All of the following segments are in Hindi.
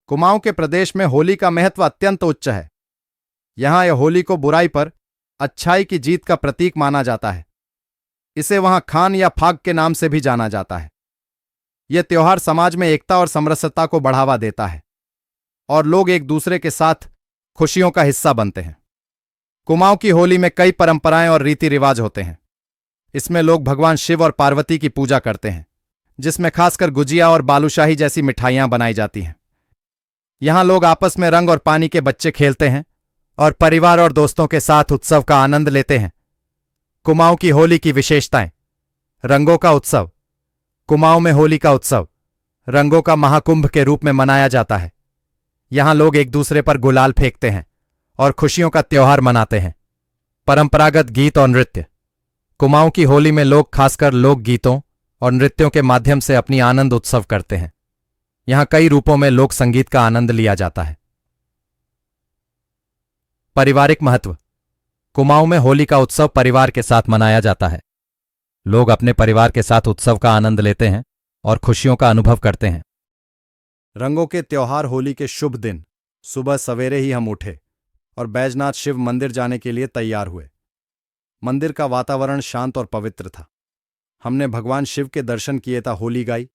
कुमाऊं के प्रदेश में होली का महत्व अत्यंत उच्च है। यहाँ यह होली को बुराई पर अच्छाई की जीत का प्रतीक माना जाता है। इसे वहाँ खान या फाग के नाम से भी जाना जाता है। यह त्योहार समाज में एकता और समरसता को बढ़ावा देता है और लोग एक दूसरे के साथ खुशियों का हिस्सा बनते हैं। कुमाऊं की होली में कई परंपराएं और रीति रिवाज होते हैं। इसमें लोग भगवान शिव और पार्वती की पूजा करते हैं, जिसमें खासकर गुजिया और बालूशाही जैसी मिठाइयां बनाई जाती हैं। यहाँ लोग आपस में रंग और पानी के बच्चे खेलते हैं और परिवार और दोस्तों के साथ उत्सव का आनंद लेते हैं। कुमाऊं की होली की विशेषताएं। रंगों का उत्सव। कुमाऊं में होली का उत्सव रंगों का महाकुंभ के रूप में मनाया जाता है। यहाँ लोग एक दूसरे पर गुलाल फेंकते हैं और खुशियों का त्योहार मनाते हैं। परंपरागत गीत और नृत्य। कुमाऊं की होली में लोग खासकर लोक गीतों और नृत्यों के माध्यम से अपनी आनंद उत्सव करते हैं। यहाँ कई रूपों में लोक संगीत का आनंद लिया जाता है। पारिवारिक महत्व। कुमाऊं में होली का उत्सव परिवार के साथ मनाया जाता है। लोग अपने परिवार के साथ उत्सव का आनंद लेते हैं और खुशियों का अनुभव करते हैं। रंगों के त्योहार होली के शुभ दिन सुबह सवेरे ही हम उठे और बैजनाथ शिव मंदिर जाने के लिए तैयार हुए। मंदिर का वातावरण शांत और पवित्र था। हमने भगवान शिव के दर्शन किए था, होली गाई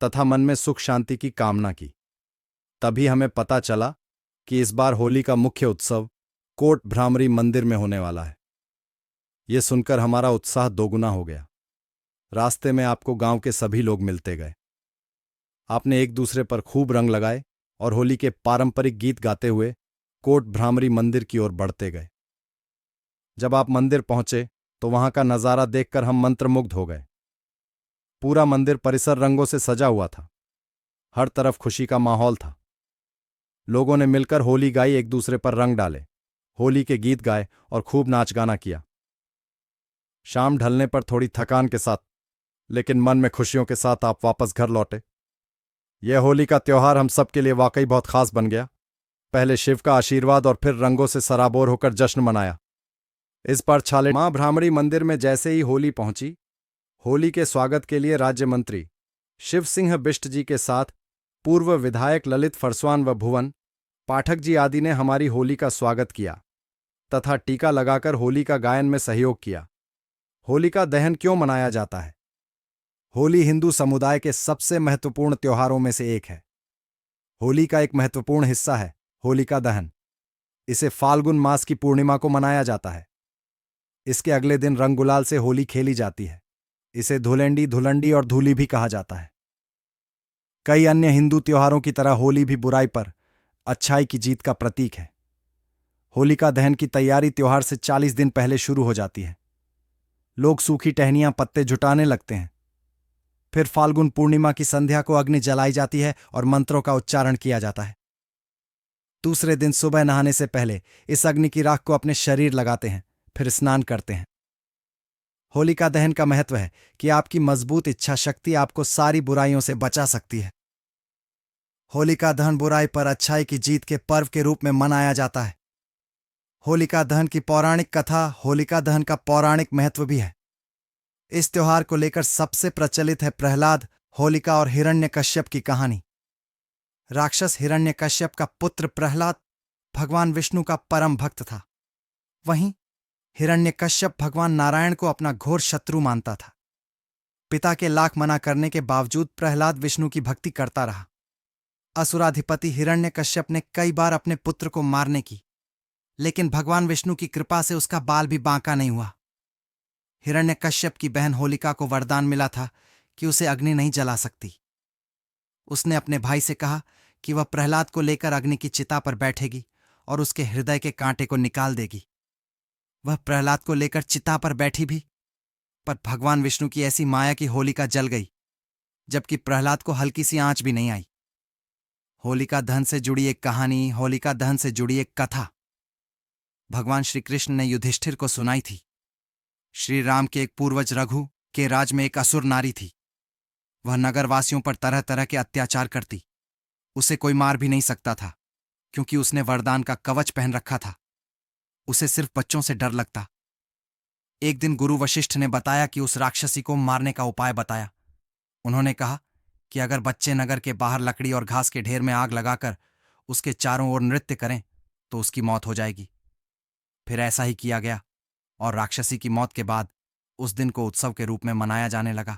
तथा मन में सुख शांति की कामना की। तभी हमें पता चला कि इस बार होली का मुख्य उत्सव कोट भ्रामरी मंदिर में होने वाला है। यह सुनकर हमारा उत्साह दोगुना हो गया। रास्ते में आपको गांव के सभी लोग मिलते गए। आपने एक दूसरे पर खूब रंग लगाए और होली के पारंपरिक गीत गाते हुए कोट भ्रामरी मंदिर की ओर बढ़ते गए। जब आप मंदिर पहुंचे तो वहां का नजारा देखकर हम मंत्रमुग्ध हो गए। पूरा मंदिर परिसर रंगों से सजा हुआ था। हर तरफ खुशी का माहौल था। लोगों ने मिलकर होली गाई, एक दूसरे पर रंग डाले, होली के गीत गाए और खूब नाच गाना किया। शाम ढलने पर थोड़ी थकान के साथ लेकिन मन में खुशियों के साथ आप वापस घर लौटे। यह होली का त्योहार हम सब के लिए वाकई बहुत खास बन गया। पहले शिव का आशीर्वाद और फिर रंगों से सराबोर होकर जश्न मनाया। इस बार छाले मां भ्रामरी मंदिर में जैसे ही होली पहुंची, होली के स्वागत के लिए राज्य मंत्री शिव सिंह बिष्ट जी के साथ पूर्व विधायक ललित फरसवान व भुवन पाठक जी आदि ने हमारी होली का स्वागत किया तथा टीका लगाकर होली का गायन में सहयोग किया। होलिका दहन क्यों मनाया जाता है? होली हिंदू समुदाय के सबसे महत्वपूर्ण त्योहारों में से एक है। होली का एक महत्वपूर्ण हिस्सा है होलिका दहन। इसे फाल्गुन मास की पूर्णिमा को मनाया जाता है। इसके अगले दिन रंग गुलाल से होली खेली जाती है। इसे धुलेंडी, धुलंडी और धूली भी कहा जाता है। कई अन्य हिंदू त्योहारों की तरह होली भी बुराई पर अच्छाई की जीत का प्रतीक है। होलिका दहन की तैयारी त्योहार से 40 दिन पहले शुरू हो जाती है। लोग सूखी टहनियां, पत्ते जुटाने लगते हैं। फिर फाल्गुन पूर्णिमा की संध्या को अग्नि जलाई जाती है और मंत्रों का उच्चारण किया जाता है। दूसरे दिन सुबह नहाने से पहले इस अग्नि की राख को अपने शरीर लगाते हैं, फिर स्नान करते हैं। होलिका दहन का महत्व है कि आपकी मजबूत इच्छा शक्ति आपको सारी बुराइयों से बचा सकती है। होलिका दहन बुराई पर अच्छाई की जीत के पर्व के रूप में मनाया जाता है। होलिका दहन की पौराणिक कथा होलिका दहन का पौराणिक महत्व भी है। इस त्योहार को लेकर सबसे प्रचलित है प्रहलाद, होलिका और हिरण्यकश्यप की कहानी। राक्षस हिरण्यकश्यप का पुत्र प्रहलाद भगवान विष्णु का परम भक्त था। वहीं हिरण्यकश्यप भगवान नारायण को अपना घोर शत्रु मानता था। पिता के लाख मना करने के बावजूद प्रहलाद विष्णु की भक्ति करता रहा। असुराधिपति हिरण्यकश्यप ने कई बार अपने पुत्र को मारने की, लेकिन भगवान विष्णु की कृपा से उसका बाल भी बांका नहीं हुआ। हिरण्यकश्यप की बहन होलिका को वरदान मिला था कि उसे अग्नि नहीं जला सकती। उसने अपने भाई से कहा कि वह प्रहलाद को लेकर अग्नि की चिता पर बैठेगी और उसके हृदय के कांटे को निकाल देगी। वह प्रहलाद को लेकर चिता पर बैठी भी, पर भगवान विष्णु की ऐसी माया की होलिका जल गई, जबकि प्रहलाद को हल्की सी आंच भी नहीं आई। होलिका दहन से जुड़ी एक कहानी, होलिका दहन से जुड़ी एक कथा भगवान श्री कृष्ण ने युधिष्ठिर को सुनाई थी। श्री राम के एक पूर्वज रघु के राज में एक असुर नारी थी। वह नगरवासियों पर तरह तरह के अत्याचार करती। उसे कोई मार भी नहीं सकता था, क्योंकि उसने वरदान का कवच पहन रखा था। उसे सिर्फ बच्चों से डर लगता। एक दिन गुरु वशिष्ठ ने बताया कि उस राक्षसी को मारने का उपाय बताया। उन्होंने कहा कि अगर बच्चे नगर के बाहर लकड़ी और घास के ढेर में आग लगाकर उसके चारों ओर नृत्य करें तो उसकी मौत हो जाएगी। फिर ऐसा ही किया गया और राक्षसी की मौत के बाद उस दिन को उत्सव के रूप में मनाया जाने लगा।